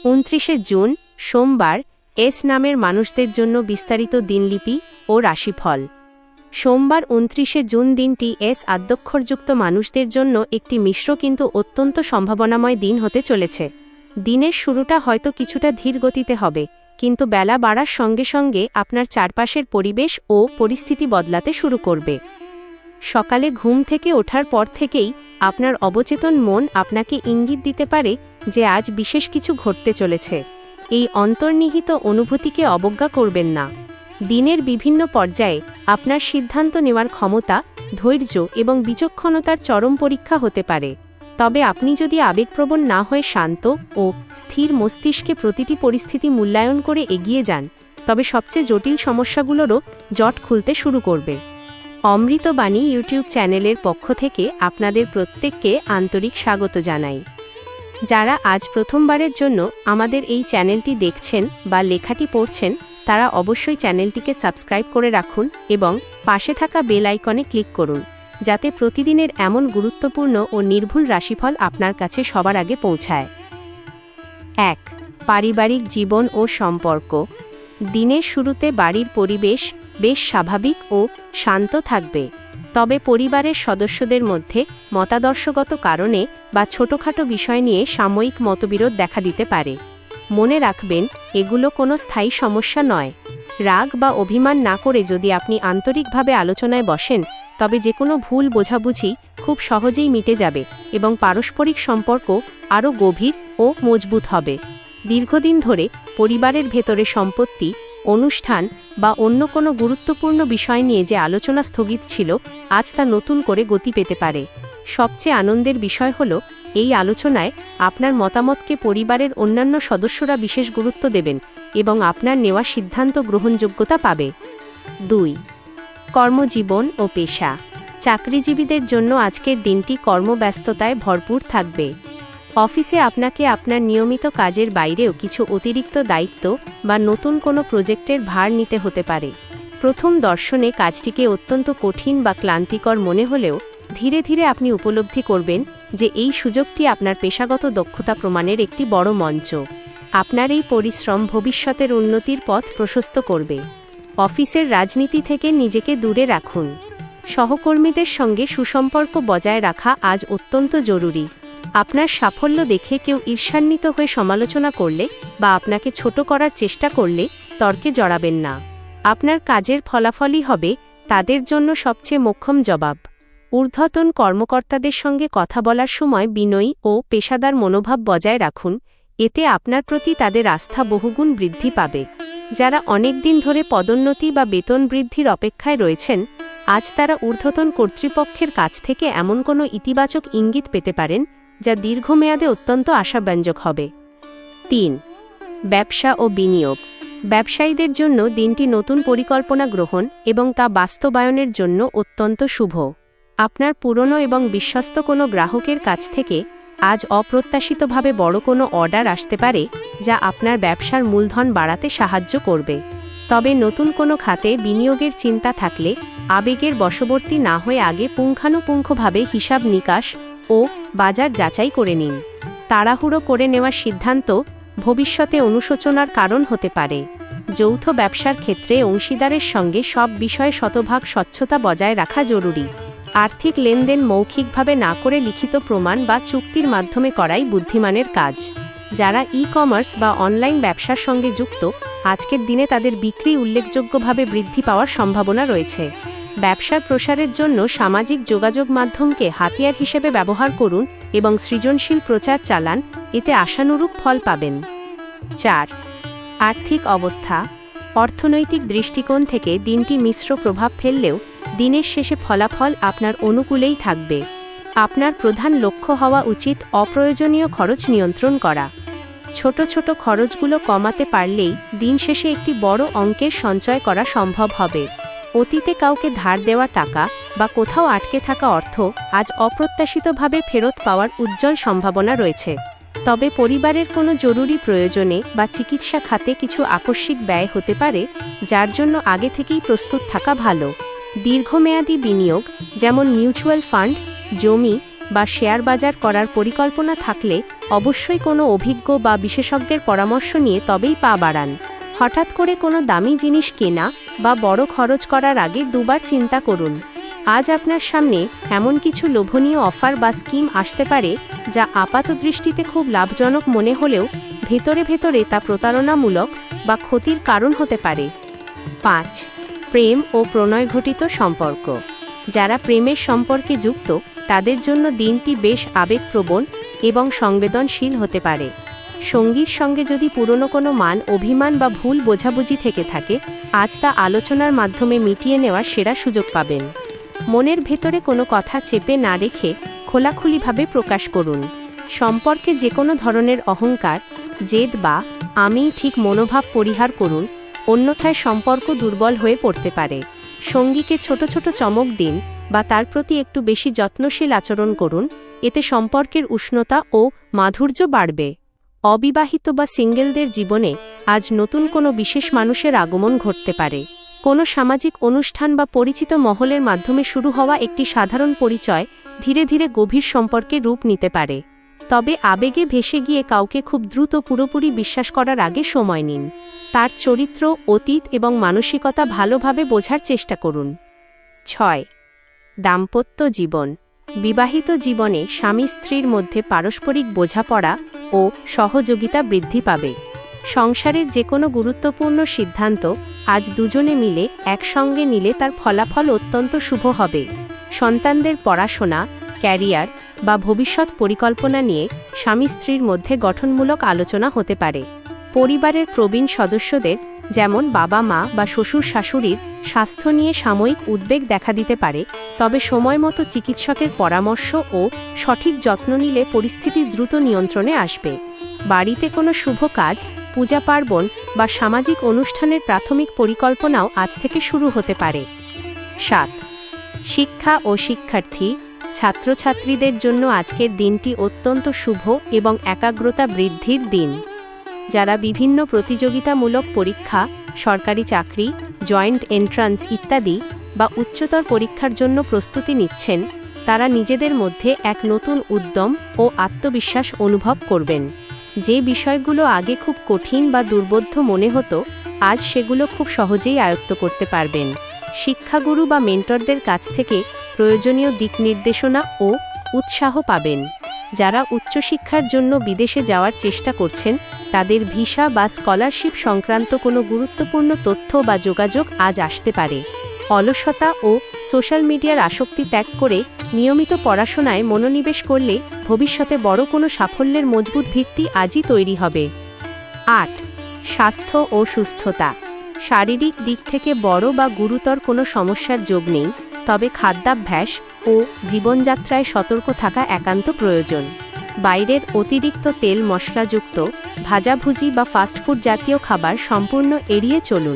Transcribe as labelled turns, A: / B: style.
A: 29শে June সোমবার S নামের মানুষদের জন্য বিস্তারিত দিনলিপি ও রাশিফল। সোমবার 29শে জুন দিনটি এস আদ্যক্ষরযুক্ত মানুষদের জন্য একটি মিশ্র কিন্তু অত্যন্ত সম্ভাবনাময় দিন হতে চলেছে। দিনের শুরুটা হয়তো কিছুটা ধীর গতিতে হবে, কিন্তু বেলা বাড়ার সঙ্গে সঙ্গে আপনার চারপাশের পরিবেশ ও পরিস্থিতি বদলাতে শুরু করবে। সকালে ঘুম থেকে ওঠার পর থেকেই আপনার অবচেতন মন আপনাকে ইঙ্গিত দিতে পারে যে আজ বিশেষ কিছু ঘটতে চলেছে। এই অন্তর্নিহিত অনুভূতিকে অবজ্ঞা করবেন না। দিনের বিভিন্ন পর্যায়ে আপনার সিদ্ধান্ত নেওয়ার ক্ষমতা, ধৈর্য এবং বিচক্ষণতার চরম পরীক্ষা হতে পারে। তবে আপনি যদি আবেগপ্রবণ না হয়ে শান্ত ও স্থির মস্তিষ্কে প্রতিটি পরিস্থিতি মূল্যায়ন করে এগিয়ে যান, তবে সবচেয়ে জটিল সমস্যাগুলোরও জট খুলতে শুরু করবে। অমৃতবাণী ইউটিউব চ্যানেলের পক্ষ থেকে আপনাদের প্রত্যেককে আন্তরিক স্বাগত জানাই। যারা আজ প্রথমবারের জন্য আমাদের এই চ্যানেলটি দেখছেন বা লেখাটি পড়ছেন, তারা অবশ্যই চ্যানেলটিকে সাবস্ক্রাইব করে রাখুন এবং পাশে থাকা বেল আইকনে ক্লিক করুন, যাতে প্রতিদিনের এমন গুরুত্বপূর্ণ ও নির্ভুল রাশিফল আপনার কাছে সবার আগে পৌঁছায়। ১. পারিবারিক জীবন ও সম্পর্ক। দিনের শুরুতে বাড়ির পরিবেশ বেশ স্বাভাবিক ও শান্ত থাকবে, তবে পরিবারের সদস্যদের মধ্যে মতাদর্শগত কারণে বা ছোটখাটো বিষয় নিয়ে সাময়িক মতবিরোধ দেখা দিতে পারে। মনে রাখবেন, এগুলো কোনো স্থায়ী সমস্যা নয়। রাগ বা অভিমান না করে যদি আপনি আন্তরিকভাবে আলোচনায় বসেন, তবে যে কোনো ভুল বোঝাবুঝি খুব সহজেই মিটে যাবে এবং পারস্পরিক সম্পর্ক আরও গভীর ও মজবুত হবে। দীর্ঘদিন ধরে পরিবারের ভেতরে সম্পত্তি, অনুষ্ঠান বা অন্য কোনো গুরুত্বপূর্ণ বিষয় নিয়ে যে আলোচনা স্থগিত ছিল, আজ তা নতুন করে গতি পেতে পারে। সবচেয়ে আনন্দের বিষয় হল, এই আলোচনায় আপনার মতামতকে পরিবারের অন্যান্য সদস্যরা বিশেষ গুরুত্ব দেবেন এবং আপনার নেওয়া সিদ্ধান্ত গ্রহণযোগ্যতা পাবে। ২. কর্মজীবন ও পেশা। চাকরিজীবীদের জন্য আজকের দিনটি কর্মব্যস্ততায় ভরপুর থাকবে। অফিসে আপনাকে আপনার নিয়মিত কাজের বাইরেও কিছু অতিরিক্ত দায়িত্ব বা নতুন কোনো প্রজেক্টের ভার নিতে হতে পারে। প্রথম দর্শনে কাজটিকে অত্যন্ত কঠিন বা ক্লান্তিকর মনে হলেও ধীরে ধীরে আপনি উপলব্ধি করবেন যে এই সুযোগটি আপনার পেশাগত দক্ষতা প্রমাণের একটি বড় মঞ্চ। আপনার এই পরিশ্রম ভবিষ্যতের উন্নতির পথ প্রশস্ত করবে। অফিসের রাজনীতি থেকে নিজেকে দূরে রাখুন। সহকর্মীদের সঙ্গে সুসম্পর্ক বজায় রাখা আজ অত্যন্ত জরুরি। আপনার সাফল্য দেখে কেউ ঈর্ষান্বিত হয়ে সমালোচনা করলে বা আপনাকে ছোট করার চেষ্টা করলে তর্কে জড়াবেন না। আপনার কাজের ফলাফলই হবে তাদের জন্য সবচেয়ে মোক্ষম জবাব। ঊর্ধ্বতন কর্মকর্তাদের সঙ্গে কথা বলার সময় বিনয়ী ও পেশাদার মনোভাব বজায় রাখুন, এতে আপনার প্রতি তাদের আস্থা বহুগুণ বৃদ্ধি পাবে। যারা অনেক দিন ধরে পদোন্নতি বা বেতন বৃদ্ধির অপেক্ষায় রয়েছেন, আজ তারা ঊর্ধ্বতন কর্তৃপক্ষের কাছ থেকে এমন কোনো ইতিবাচক ইঙ্গিত পেতে পারেন যা দীর্ঘমেয়াদে অত্যন্ত আশাব্যঞ্জক হবে। ৩. ব্যবসা ও বিনিয়োগ। ব্যবসায়ীদের জন্য দিনটি নতুন পরিকল্পনা গ্রহণ এবং তা বাস্তবায়নের জন্য অত্যন্ত শুভ। আপনার পুরনো এবং বিশ্বস্ত কোনো গ্রাহকের কাছ থেকে আজ অপ্রত্যাশিতভাবে বড় কোনো অর্ডার আসতে পারে, যা আপনার ব্যবসার মূলধন বাড়াতে সাহায্য করবে। তবে নতুন কোনো খাতে বিনিয়োগের চিন্তা থাকলে আবেগের বশবর্তী না হয়ে আগে পুঙ্খানুপুঙ্খভাবে হিসাব নিকাশ ও বাজার যাচাই করে নিন। তাড়াহুড়ো করে নেওয়া সিদ্ধান্ত ভবিষ্যতে অনুশোচনার কারণ হতে পারে। যৌথ ব্যবসার ক্ষেত্রে অংশীদারের সঙ্গে সব বিষয়ে শতভাগ স্বচ্ছতা বজায় রাখা জরুরি। আর্থিক লেনদেন মৌখিকভাবে না করে লিখিত প্রমাণ বা চুক্তির মাধ্যমে করাই বুদ্ধিমানের কাজ। যারা ই-কমার্স বা অনলাইন ব্যবসার সঙ্গে যুক্ত, আজকের দিনে তাদের বিক্রি উল্লেখযোগ্যভাবে বৃদ্ধি পাওয়ার সম্ভাবনা রয়েছে। ব্যবসার প্রসারের জন্য সামাজিক যোগাযোগ মাধ্যমকে হাতিয়ার হিসেবে ব্যবহার করুন এবং সৃজনশীল প্রচার চালান, এতে আশানুরূপ ফল পাবেন। ৪. আর্থিক অবস্থা। অর্থনৈতিক দৃষ্টিকোণ থেকে দিনটি মিশ্র প্রভাব ফেললেও দিনের শেষে ফলাফল আপনার অনুকূলেই থাকবে। আপনার প্রধান লক্ষ্য হওয়া উচিত অপ্রয়োজনীয় খরচ নিয়ন্ত্রণ করা। ছোট ছোট খরচগুলো কমাতে পারলেই দিন শেষে একটি বড় অঙ্কের সঞ্চয় করা সম্ভব হবে। অতীতে কাউকে ধার দেওয়া টাকা বা কোথাও আটকে থাকা অর্থ আজ অপ্রত্যাশিতভাবে ফেরত পাওয়ার উজ্জ্বল সম্ভাবনা রয়েছে। তবে পরিবারের কোনো জরুরি প্রয়োজনে বা চিকিৎসা খাতে কিছু আকস্মিক ব্যয় হতে পারে, যার জন্য আগে থেকেই প্রস্তুত থাকা ভালো। দীর্ঘমেয়াদী বিনিয়োগ যেমন মিউচুয়াল ফান্ড, জমি বা শেয়ার বাজার করার পরিকল্পনা থাকলে অবশ্যই কোনো অভিজ্ঞ বা বিশেষজ্ঞের পরামর্শ নিয়ে তবেই পা বাড়ান। হঠাৎ করে কোনো দামি জিনিস কেনা বা বড় খরচ করার আগে দুবার চিন্তা করুন। আজ আপনার সামনে এমন কিছু লোভনীয় অফার বা স্কিম আসতে পারে যা আপাতদৃষ্টিতে খুব লাভজনক মনে হলেও ভেতরে ভেতরে তা প্রতারণামূলক বা ক্ষতির কারণ হতে পারে। 5. প্রেম ও প্রণয়ঘটিত সম্পর্ক। যারা প্রেমের সম্পর্কে যুক্ত তাদের জন্য দিনটি বেশ আবেগপ্রবণ এবং সংবেদনশীল হতে পারে। সঙ্গীর সঙ্গে যদি পুরনো কোনো মান অভিমান বা ভুল বোঝাবুঝি থেকে থাকে, আজ তা আলোচনার মাধ্যমে মিটিয়ে নেওয়ার সেরা সুযোগ পাবেন। মনের ভেতরে কোনো কথা চেপে না রেখে খোলাখুলিভাবে প্রকাশ করুন। সম্পর্কে যে কোনো ধরনের অহংকার, জেদ বা আমিই ঠিক মনোভাব পরিহার করুন, অন্যথায় সম্পর্ক দুর্বল হয়ে পড়তে পারে। সঙ্গীকে ছোট ছোট চমক দিন বা তার প্রতি একটু বেশি যত্নশীল আচরণ করুন, এতে সম্পর্কের উষ্ণতা ও মাধুর্য বাড়বে। অবিবাহিত বা সিঙ্গেলদের জীবনে আজ নতুন কোনো বিশেষ মানুষের আগমন ঘটতে পারে। কোনো সামাজিক অনুষ্ঠান বা পরিচিত মহলের মাধ্যমে শুরু হওয়া একটি সাধারণ পরিচয় ধীরে ধীরে গভীর সম্পর্কে রূপ নিতে পারে। তবে আবেগে ভেসে গিয়ে কাউকে খুব দ্রুত পুরোপুরি বিশ্বাস করার আগে সময় নিন। তার চরিত্র, অতীত এবং মানসিকতা ভালোভাবে বোঝার চেষ্টা করুন। 6. দাম্পত্য জীবন। বিবাহিত জীবনে স্বামী স্ত্রীর মধ্যে পারস্পরিক বোঝাপড়া ও সহযোগিতা বৃদ্ধি পাবে। সংসারের যে কোনো গুরুত্বপূর্ণ সিদ্ধান্ত আজ দুজনে মিলে একসঙ্গে নিলে তার ফলাফল অত্যন্ত শুভ হবে। সন্তানদের পড়াশোনা, ক্যারিয়ার বা ভবিষ্যৎ পরিকল্পনা নিয়ে স্বামী স্ত্রীর মধ্যে গঠনমূলক আলোচনা হতে পারে। পরিবারের প্রবীণ সদস্যদের যেমন বাবা মা বা শ্বশুর শাশুড়ির স্বাস্থ্য নিয়ে সাময়িক উদ্বেগ দেখা দিতে পারে, তবে সময়মতো চিকিৎসকের পরামর্শ ও সঠিক যত্ন নিলে পরিস্থিতি দ্রুত নিয়ন্ত্রণে আসবে। বাড়িতে কোনো শুভ কাজ, পূজা পার্বণ বা সামাজিক অনুষ্ঠানের প্রাথমিক পরিকল্পনাও আজ থেকে শুরু হতে পারে। 7. শিক্ষা ও শিক্ষার্থী, ছাত্রছাত্রীদের জন্য আজকের দিনটি অত্যন্ত শুভ এবং একাগ্রতা বৃদ্ধির দিন। যারা বিভিন্ন প্রতিযোগিতামূলক পরীক্ষা, সরকারি চাকরি, জয়েন্ট এন্ট্রান্স ইত্যাদি বা উচ্চতর পরীক্ষার জন্য প্রস্তুতি নিচ্ছেন, তারা নিজেদের মধ্যে এক নতুন উদ্যম ও আত্মবিশ্বাস অনুভব করবেন। যে বিষয়গুলো আগে খুব কঠিন বা দুর্বোধ্য মনে হতো, আজ সেগুলো খুব সহজেই আয়ত্ত করতে পারবেন। শিক্ষাগুরু বা মেন্টরদের কাছ থেকে প্রয়োজনীয় দিক নির্দেশনা ও উৎসাহ পাবেন। যারা উচ্চশিক্ষার জন্য বিদেশে যাওয়ার চেষ্টা করছেন, তাদের ভিসা বা স্কলারশিপ সংক্রান্ত কোনো গুরুত্বপূর্ণ তথ্য বা যোগাযোগ আজ আসতে পারে। অলসতা ও সোশ্যাল মিডিয়ার আসক্তি ত্যাগ করে নিয়মিত পড়াশোনায় মনোনিবেশ করলে ভবিষ্যতে বড় কোনো সাফল্যের মজবুত ভিত্তি আজই তৈরি হবে। 8. স্বাস্থ্য ও সুস্থতা। শারীরিক দিক থেকে বড় বা গুরুতর কোনো সমস্যার যোগ নেই, তবে খাদ্যাভ্যাস ও জীবনযাত্রায় সতর্ক থাকা একান্ত প্রয়োজন। বাইরের অতিরিক্ত তেল মশলাযুক্ত, ভাজাভুজি বা ফাস্টফুড জাতীয় খাবার সম্পূর্ণ এড়িয়ে চলুন।